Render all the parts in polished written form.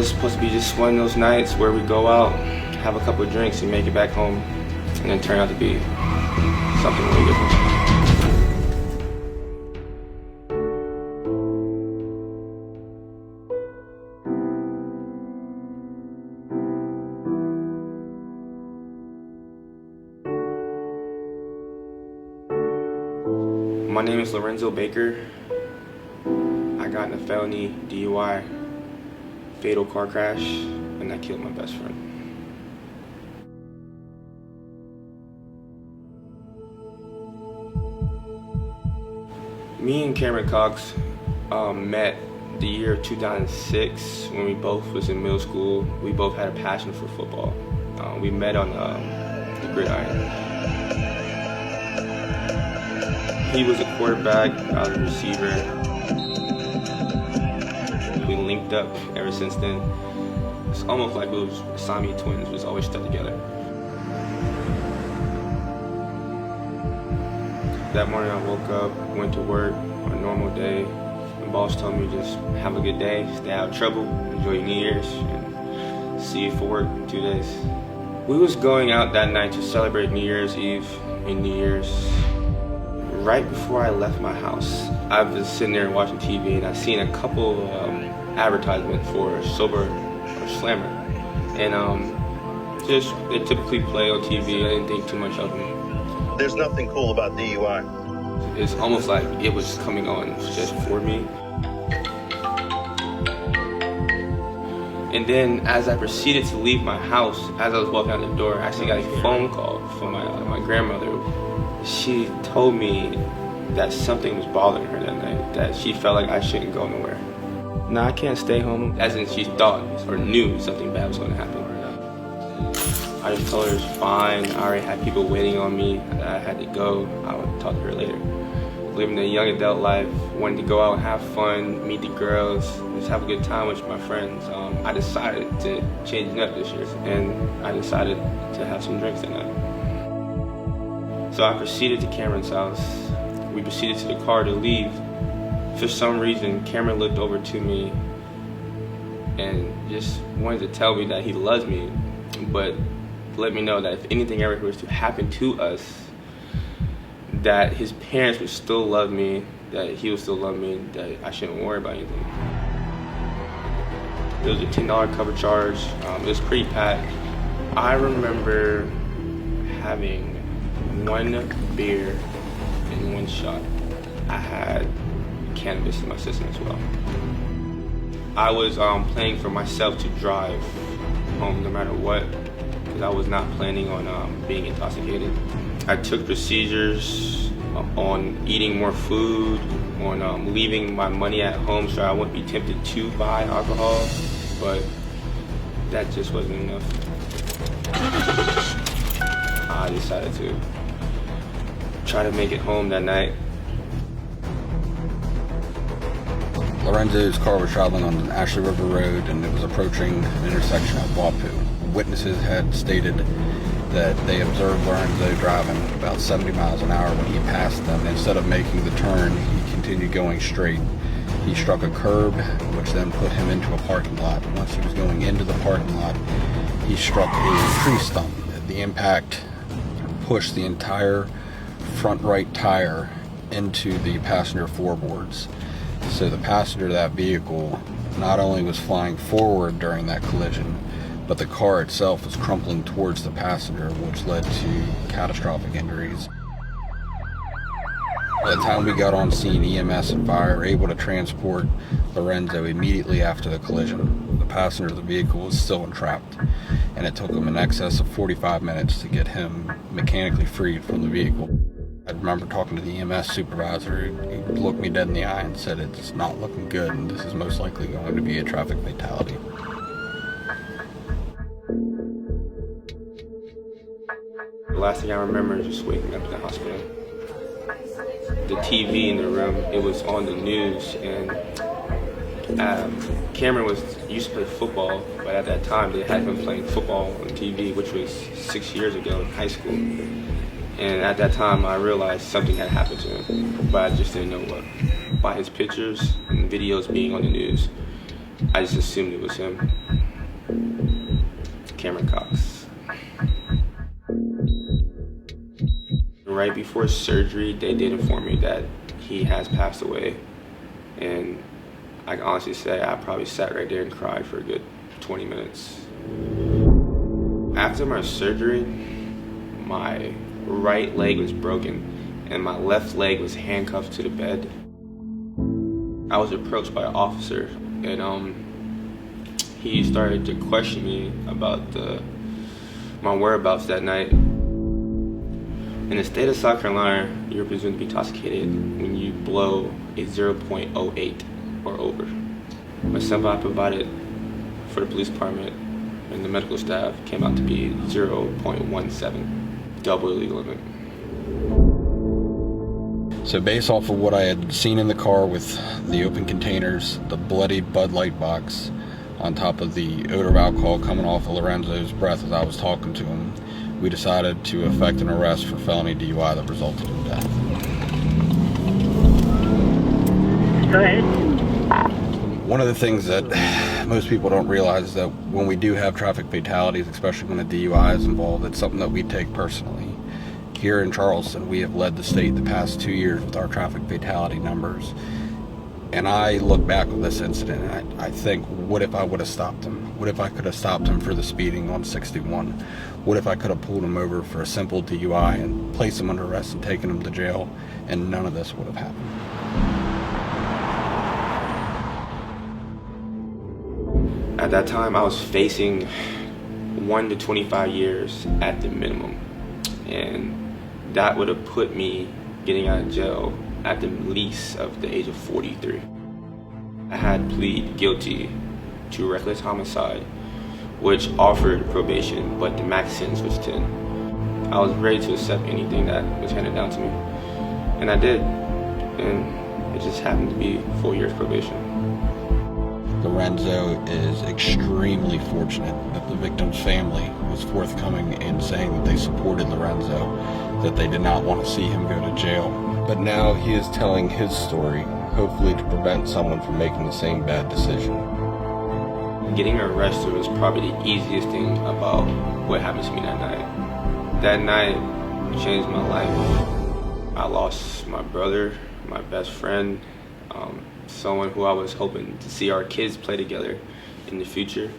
was supposed to be just one of those nights where we go out, have a couple of drinks, and make it back home, and then turn out to be something really different. My name is Lorenzo Baker. I got in a felony DUI, fatal car crash, and I killed my best friend. Me and Cameron Cox met the year 2006 when we both was in middle school. We both had a passion for football. We met on the gridiron. He was a quarterback, I was a receiver. We linked up ever since then. It's almost like we was Siamese twins, we was always stuck together. That morning I woke up, went to work on a normal day. My boss told me just have a good day, stay out of trouble, enjoy your New Year's, and see you for work in 2 days. We was going out that night to celebrate New Year's Eve and New Year's. Right before I left my house, I was sitting there watching TV and I seen a couple advertisements for Sober or Slammer. And just, they typically play on TV, I didn't think too much of them. There's nothing cool about DUI. It's almost like it was coming on just for me. And then as I proceeded to leave my house, as I was walking out the door, I actually got a phone call from my grandmother. She told me that something was bothering her that night, that she felt like I shouldn't go nowhere. Now I can't stay home, as in she thought or knew something bad was going to happen. I just told her it's fine. I already had people waiting on me, that I had to go. I would talk to her later. Living a young adult life, wanting to go out and have fun, meet the girls, just have a good time with my friends. I decided to change it up this year, and I decided to have some drinks that night. So I proceeded to Cameron's house. We proceeded to the car to leave. For some reason, Cameron looked over to me and just wanted to tell me that he loves me, but let me know that if anything ever was to happen to us, that his parents would still love me, that he would still love me, that I shouldn't worry about anything. It was a $10 cover charge. It was pretty packed. I remember having one beer and one shot. I had cannabis in my system as well. I was planning for myself to drive home no matter what, because I was not planning on being intoxicated. I took procedures on eating more food, on leaving my money at home so I wouldn't be tempted to buy alcohol, but that just wasn't enough. I decided to try to make it home that night. Lorenzo's car was traveling on Ashley River Road and it was approaching an intersection at Wapu. Witnesses had stated that they observed Lorenzo driving about 70 miles an hour when he passed them. Instead of making the turn, he continued going straight. He struck a curb, which then put him into a parking lot. Once he was going into the parking lot, he struck a tree stump. The impact pushed the entire front right tire into the passenger floorboards. So the passenger of that vehicle not only was flying forward during that collision, but the car itself was crumpling towards the passenger, which led to catastrophic injuries. By the time we got on scene, EMS and fire were able to transport Lorenzo immediately after the collision. The passenger of the vehicle was still entrapped, and it took them in excess of 45 minutes to get him mechanically freed from the vehicle. I remember talking to the EMS supervisor. He looked me dead in the eye and said, "It's not looking good, and this is most likely going to be a traffic fatality." The last thing I remember is just waking up in the hospital. The TV in the room, it was on the news, and Cameron used to play football, but at that time they had him playing football on TV, which was 6 years ago in high school. And at that time I realized something had happened to him, but I just didn't know what. By his pictures and videos being on the news, I just assumed it was him. Cameron Cox. Right before surgery, they did inform me that he has passed away. And I can honestly say I probably sat right there and cried for a good 20 minutes. After my surgery, my right leg was broken and my left leg was handcuffed to the bed. I was approached by an officer, and he started to question me about my whereabouts that night. In the state of South Carolina, you're presumed to be intoxicated when you blow a 0.08 or over. But something I provided for the police department and the medical staff came out to be 0.17, double the legal limit. So based off of what I had seen in the car with the open containers, the bloody Bud Light box, on top of the odor of alcohol coming off of Lorenzo's breath as I was talking to him, we decided to effect an arrest for felony DUI that resulted in death. Go ahead. One of the things that most people don't realize is that when we do have traffic fatalities, especially when a DUI is involved, it's something that we take personally. Here in Charleston, we have led the state the past 2 years with our traffic fatality numbers. And I look back on this incident and I think, what if I would have stopped him? What if I could have stopped him for the speeding on 61? What if I could have pulled him over for a simple DUI and placed him under arrest and taken him to jail, and none of this would have happened? At that time, I was facing 1 to 25 years at the minimum. And that would have put me getting out of jail at the least of the age of 43. I had pleaded guilty to reckless homicide, which offered probation, but the max sentence was 10. I was ready to accept anything that was handed down to me, and I did, and it just happened to be 4 years probation. Lorenzo is extremely fortunate that the victim's family was forthcoming in saying that they supported Lorenzo, that they did not want to see him go to jail. But now he is telling his story, hopefully to prevent someone from making the same bad decision. Getting arrested was probably the easiest thing about what happened to me that night. That night changed my life. I lost my brother, my best friend, someone who I was hoping to see our kids play together in the future.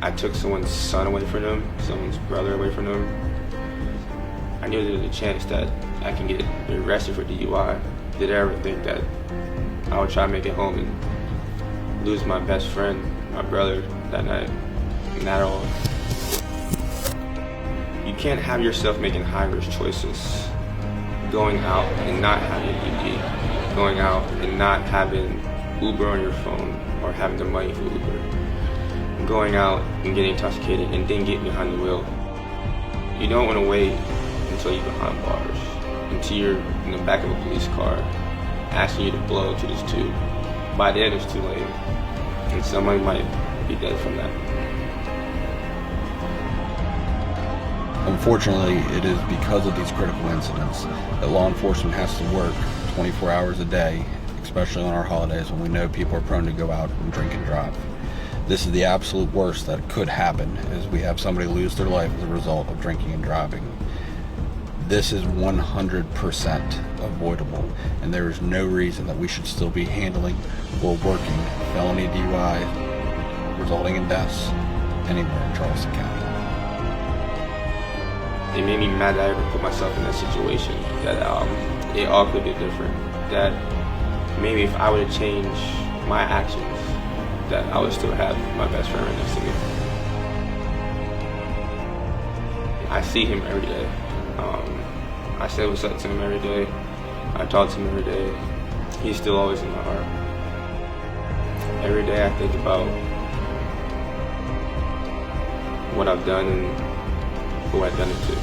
I took someone's son away from them, someone's brother away from them. I knew there was a chance that I can get arrested for DUI. Did I ever think that I would try to make it home and lose my best friend, my brother, that night? Not at all. You can't have yourself making high-risk choices. Going out and not having ED, going out and not having Uber on your phone or having the money for Uber, going out and getting intoxicated and then getting behind the wheel. You don't want to wait until you're behind bars, until you're in the back of a police car asking you to blow to this tube. By then it's too late, and somebody might be dead from that. Unfortunately, it is because of these critical incidents that law enforcement has to work 24 hours a day, especially on our holidays when we know people are prone to go out and drink and drive. This is the absolute worst that could happen, is we have somebody lose their life as a result of drinking and driving. This is 100% avoidable, and there is no reason that we should still be handling or working felony DUI resulting in deaths anywhere in Charleston County. It made me mad that I ever put myself in that situation, that it all could be different, that maybe if I would have changed my actions, that I would still have my best friend right next to me. I see him every day. I say what's up to him every day. I talk to him every day. He's still always in my heart. Every day I think about what I've done and who I've done it to.